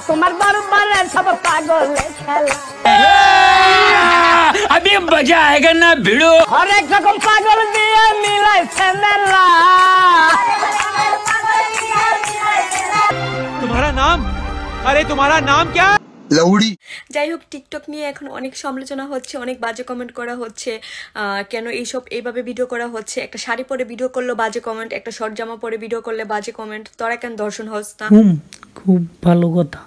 তোমার দরবারে সব পাগলে খেলা अभी मजा आएगा ना भिड़ो हरेक रकम पागल দিয়ে মিলাইছে মেলা तुम्हारा नाम अरे तुम्हारा नाम क्या লাউড়ি। যাই হোক, টিকটক নিয়ে এখন অনেক সমালোচনা হচ্ছে, অনেক বাজে কমেন্ট করা হচ্ছে। কেন এইভাবে ভিডিও করা হচ্ছে? একটা শাড়ি পরে ভিডিও করলো বাজে কমেন্ট, একটা শর্ট জামা পরে ভিডিও করলে বাজে কমেন্ট। তোরা কেন দর্শন হস না? খুব ভালো কথা,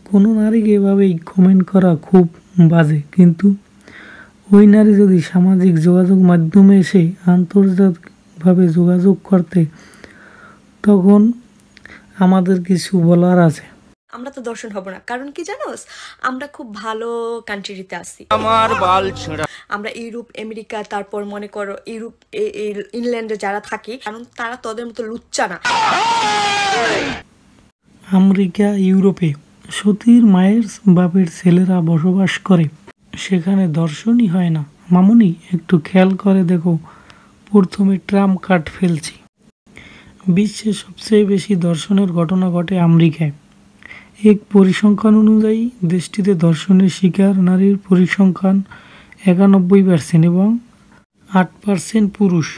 কোনো নারীকে এভাবেই কমেন্ট করা খুব বাজে, কিন্তু ওই নারী যদি সামাজিক যোগাযোগ মাধ্যমে এসে আন্তর্জাতিকভাবে যোগাযোগ করতে, তখন আমাদের কিছু বলার আছে। আমরা তো দর্শন হব না, কারণ কি জানোস, আমরা খুব ভালো কান্ট্রিতে আছি। আমরা ইউরোপ, আমেরিকা, তারপর মনে করো ইউরোপ, ইংল্যান্ডে যারা থাকি, কারণ তারা তোদের মতো লুচ্চা না। আমেরিকা, ইউরোপে সতীর মায়ের বাপের ছেলেরা বসবাস করে, সেখানে দর্শনই হয় না। মামুনি, একটু খেয়াল করে দেখো, প্রথমে ট্রাম্প কার্ড ফেলছি। বিশ্বে সবচেয়ে বেশি দর্শনের ঘটনা ঘটে আমেরিকায়। এক পরিসংখ্যান অনুযায়ী দেশটিতে ধর্ষণের শিকার নারীর পরিসংখ্যান 91% এবং 8% পুরুষ।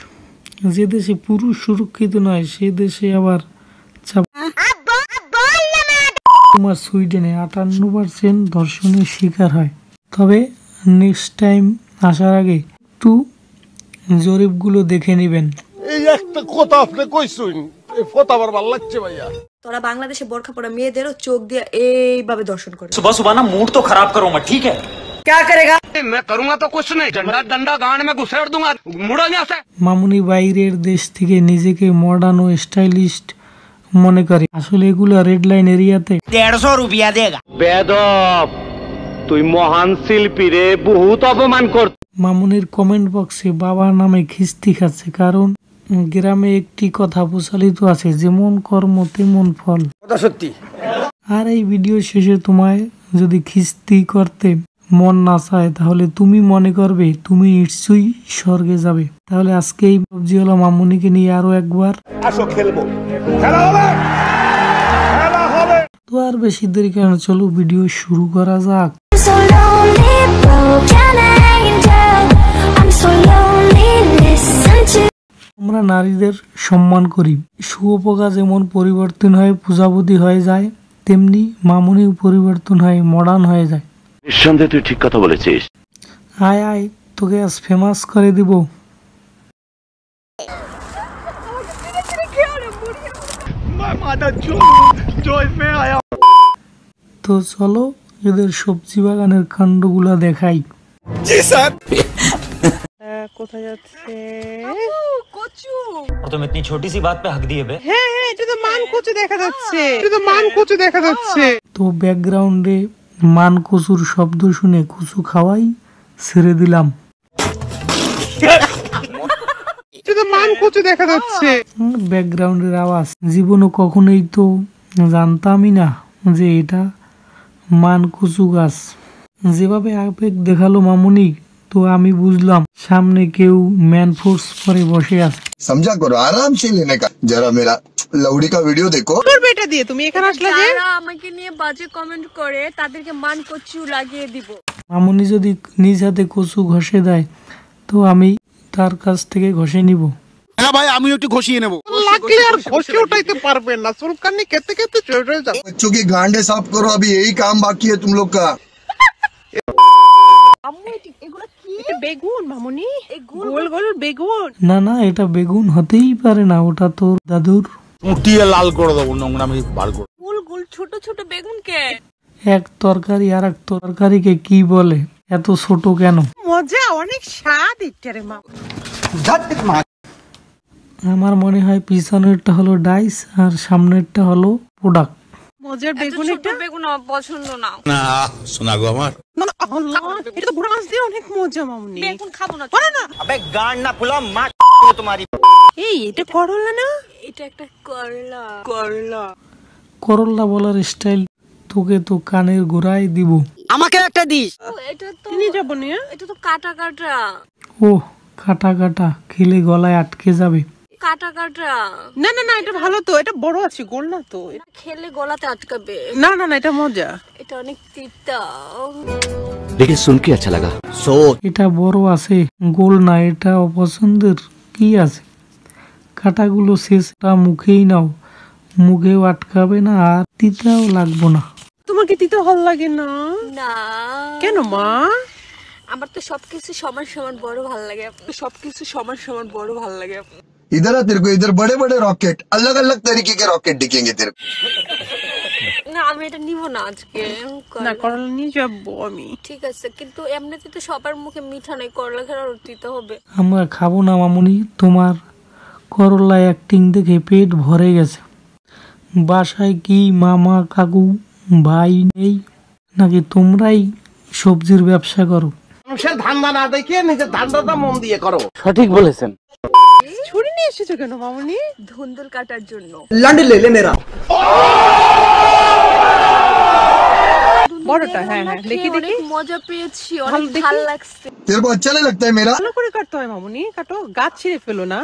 যে দেশে পুরুষ সুরক্ষিত নয়, সে দেশে আবার তোমার সুইডেনে 58% ধর্ষণের শিকার হয়। তবে নেক্সট টাইম আসার আগে একটু জরিপগুলো দেখে নেবেন। এই একটা কথা আপনি কইছেন, এই কথা আমার ভালো লাগছে ভাইয়া। তোরা বাংলাদেশে বোরখা পরা মেয়েদেরও চোখ দিয়ে এইভাবে দর্শন করে। सुबह सुबह ना मूड तो खराब करो मत, ठीक है? क्या करेगा मैं करूंगा तो कुछ नहीं, डंडा डंडा गान में घुसेड़ दूंगा, मुड़ो यहाँ से। মামুনি বাইরের দেশ থেকে নিজেকে মডার্ন ও স্টাইলিস্ট মনে করে, আসলে এগুলো রেড লাইন এরিয়াতে 150 रुपया देगा। বেদব, তুই মহান শিল্পী রে, বহুত অপমান কর। মামুনির কমেন্ট বক্সে বাবার নামে খিস্তি খাচ্ছে, কারণ গ্রামে একটি কথা প্রচলিত আছে, যেমন কর্ম তেমন ফল। কথা সত্যি। আর এই ভিডিও শেষে তোমায় যদি খিস্তি করতে মন না চায়, তাহলে তুমি মনে করবে তুমি নিশ্চয়ই স্বর্গে যাবে। তাহলে আজকে এই সবজি হলো মামুনিকে নিয়ে আরো একবার আসো খেলবো, খেলা হবে, খেলা হবে। তো আর বেশি দেরি কেন, চলো ভিডিও শুরু করা যাক। আমরা নারীদের সম্মান করি। শুয়োপোকা যেমন পরিবর্তন হয়ে প্রজাপতি হয়ে যায়, তেমনি মামুনিও পরিবর্তন হয়ে মডার্ন হয়ে যায়। নিঃসন্দেহে তুই ঠিক কথা বলেছিস। আয় আয়, তোকে আজ ফেমাস করে দিব। তো চলো এদের সবজি বাগানের কাণ্ডগুলা দেখাই। জি স্যার। কোথায় যাচ্ছে? কচু। और तुम इतनी छोटी सी बात पे हक दिए बे। হ্যাঁ হ্যাঁ, এটা তো মান কচু দেখা যাচ্ছে, এটা তো মান কচু দেখা যাচ্ছে। তো ব্যাকগ্রাউন্ডে মান কচুর শব্দ শুনে কচু খাওয়াই ছেড়ে দিলাম। এটা তো মান কচু দেখা যাচ্ছে। ব্যাকগ্রাউন্ডের আওয়াজ জীবনও কখনোই তো জানতামই না যে এটা মান কচু গাছ। যেভাবে আবেগ দেখালো মামুনি, তো আমি বুঝলাম সামনে কেউ ম্যান ফোর্স পরে বসে আছে। समझा करो, आराम से लेने का। जरा मेरा लौड़ी का वीडियो देखो। তোর বেটা দিয়ে তুমি এখানে আসলে যে? যারা আমাকে নিয়ে বাজে কমেন্ট করে তাদেরকে মান কচু লাগিয়ে দিব। মামুনি যদি নিজ হাতে কচু ঘষে দেয়, তো আমি তার কাছ থেকে ঘষে নিব। হ্যাঁ ভাই, আমি একটু ঘষিয়ে নেব। লাগলে আর ঘষে উঠাইতে পারবেন না, সুরকানি খেতে খেতে চলে যাও। बच्चों की गांडे साफ करो, अभी यही काम बाकी है तुम लोग का। আম্মু এগুলো কি? এটা বেগুন মামুনি, গোল গোল বেগুন। না না, এটা বেগুন হতেই পারে না, ওটা তোর দাদুর। উঠিয়ে লাল করে দেবো, নোংরামি বার করে। গোল গোল ছোট ছোট বেগুন কে? এক তরকারি আর এক তরকারিকে কি বলে, এত ছোট কেন? মজা, অনেক স্বাদ এটারে মা। আমার মনে হয় পিছনেরটা হলো ডাইস আর সামনেরটা হলো প্রোডাক্ট। মজার বেগুন ছোট এটা। বেগুন আমার পছন্দ না। না শোনা গো আমার। না আল্লাহ, এটা তো ব্রাঞ্চ দিয়ে অনেক মজা মামুনি। বেগুন খাবো না। আরে না, अबे गांड ना फुला मार तुम्हारी। এই এটা করলা না? এটা একটা করলা। করলা করল্লা বলার স্টাইল তোকে তো কানের গোড়ায় দিব। আমাকে একটা দিস। এটা তো নিয়ে যাবো না? এটা তো কাটা কাটা। ও কাটা কাটা, খেলে গলায় আটকে যাবে। কাটা কাটা। না না না, এটা ভালো তো, এটা বড় আছে, গোল না তো। খেলে গলাতে আটকাবে। না না না, এটা মজা। এটা অনেক তিতা। लेकिन सुन के अच्छा लगा। এটা বড় আছে, গোল না, এটা অপছন্দের কি আছে? কাটাগুলো শেষটা মুখেই নাও, মুখেও আটকাবে না আর তিতাও লাগবো না। তোমার কি তিতা ভালো লাগে না? না। কেন মা? আমার তো সবকিছু সমান সমান বড় ভালো লাগে। সবকিছু সমান সমান বড় ভালো লাগে। इधर आ, तेरे को इधर बड़े बड़े रॉकेट, अलग अलग तरीके के रॉकेट दिखेंगे तेरे को। না আমি এটা নিব না আজকে। না, করলা নিয়ে যাবো আমি। ঠিক আছে, কিন্তু এমনিতে তো সবার মুখে মিঠা নাই, করলা খেলে আর তিতা হবে। আমরা খাবো না মামুনি, তোমার করলা অ্যাক্টিং দেখে পেট ভরে গেছে। বাসায় কি মামা কাকু ভাই নেই নাকি তোমরাই সবজির ব্যবসা করো? মানুষের ধান্দা না দেখে নিজের ধান্দাটা মন দিয়ে করো। সঠিক বলেছেন। ছুরি নিয়ে এসেছো কেন মামুনি? ধুন্দুল কাটার জন্য। বড়টা? হ্যাঁ হ্যাঁ, দেখি দেখি। অনেক মজা পেয়েছি, অনেক ভালো লাগছে। तेरे को अच्छा नहीं लगता है मेरा? ভালো করে কাটতে হয় মামুনি, কাটো, গাছ ছিঁড়ে ফেলো না।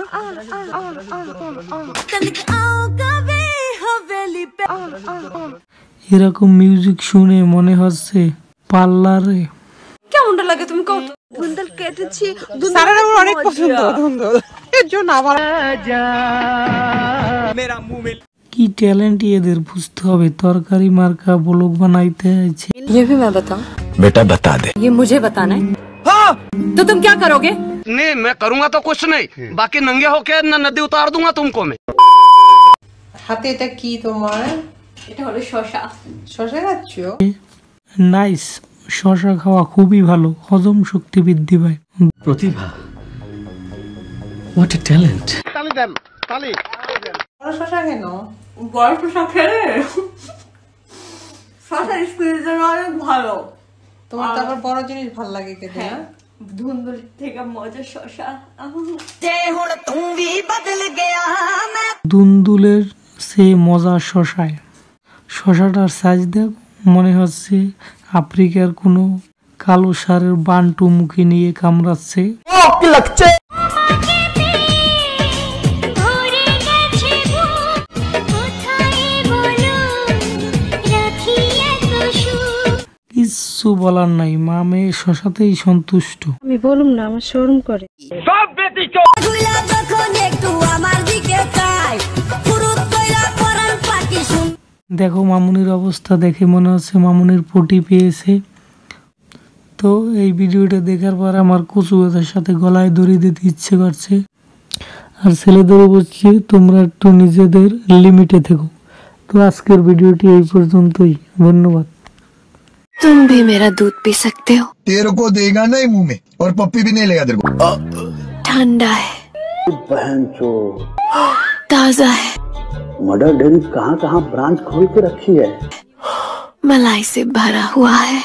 এরকম মিউজিক শুনে মনে হচ্ছে পার্লারে। কেমনটা লাগে তুমি কত? ধুন্দুল কেটেছি, সারার আমার অনেক পছন্দ ধুন্দুল, এর জন্য আবার কি ট্যালেন্ট এদের, বুঝতে হবে। তরকারি মার্কা ব্লগ বানাইতে আছে। ये भी मैं बताऊं? बेटा बता दे। ये मुझे बताना है। हाँ। तो तुम क्या करोगे? नहीं मैं करूंगा तो कुछ नहीं, बाकी नंगे होके न नदी उतार दूंगा तुमको मैं। হাতে এটা কি তোমার? এটা হলো শসা। শসা খাচ্ছো? নাইস, শশা খাওয়া খুবই ভালো, হজম শক্তি বৃদ্ধি পায়। प्रतिभा, व्हाट अ टैलेंट। তালি দেন, তালি। বড় শসা কেন? বড় শসা খেলে শসা স্কুলের জন্য অনেক ভালো। তোমার তো আবার বড় জিনিস ভালো লাগে খেতে। হ্যাঁ, ধুন্দুল থেকে মজা শসা। দুন্দুলের সে মজা শশায়। শশাটার সাইজ দেখ, মনে হচ্ছে আফ্রিকার কোনো কালো সারের বান্টু মুখে নিয়ে কামড়াচ্ছে। কিচ্ছু বলার নাই, মা মেয়ে শশাতেই সন্তুষ্ট। আমি বলুম না, আমার শরম করে। দেখো মামুনির অবস্থা দেখে মনে হচ্ছে মামুনির পটি পেয়েছে। তো এই ভিডিওটা দেখার পর আমার কচু গাছের সাথে গলায় দড়ি দিতে ইচ্ছে করছে। আর ছেলেদেরও বলছি তোমরা একটু নিজেদের লিমিটে থেকো। তো আজকের ভিডিওটি এই পর্যন্তই, ধন্যবাদ। तुम भी मेरा दूध पी सकते हो। तेरे को देगा नहीं मुंह में, और पप्पी भी नहीं लेगा तेरे को। ठंडा है, ताजा है, मदर डेयरी कहाँ कहाँ ब्रांच खोल के रखी है, मलाई से भरा हुआ है।